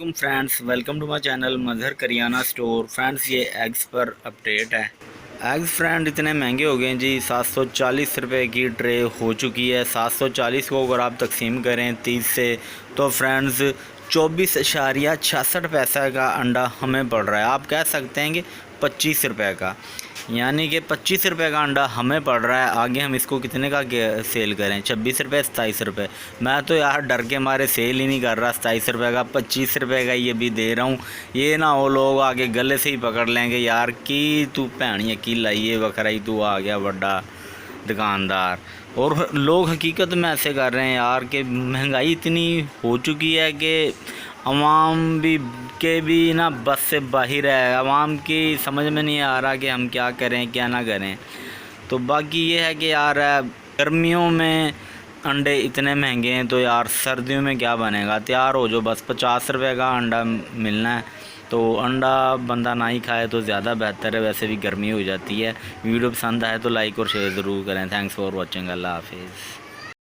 वालेकुम friends, welcome to my channel Mazhar Kariyana store. Friends, ये eggs पर अपडेट है। एग्स फ्रेंड इतने महंगे हो गए हैं जी। 740 रुपये की ट्रे हो चुकी है। 740 को अगर आप तकसीम करें 30 से तो फ्रेंड्स 24.66 का अंडा हमें पड़ रहा है। आप कह सकते हैं कि 25 रुपये का, यानी कि 25 रुपये का अंडा हमें पड़ रहा है। आगे हम इसको कितने का सेल करें? 26 रुपये, 27 रुपये। मैं तो यार डर के मारे सेल ही नहीं कर रहा। 27 रुपये का, 25 रुपये का ये भी दे रहा हूँ। ये ना हो लोग आगे गले से ही पकड़ लेंगे, यार कि तू भैनिया की लाइए बकरा, तू आ गया बड़ा दुकानदार। और लोग हकीकत में ऐसे कर रहे हैं यार कि महंगाई इतनी हो चुकी है कि अवाम भी ना बस से बाहर है। अवाम की समझ में नहीं आ रहा कि हम क्या करें क्या ना करें। तो बाकी ये है कि यार गर्मियों में अंडे इतने महंगे हैं तो यार सर्दियों में क्या बनेगा। तैयार हो जो, बस 50 रुपये का अंडा मिलना है। तो अंडा बंदा ना ही खाए तो ज़्यादा बेहतर है। वैसे भी गर्मी हो जाती है। वीडियो पसंद आए तो लाइक और शेयर ज़रूर करें। Thanks for watching. अल्लाह हाफिज़।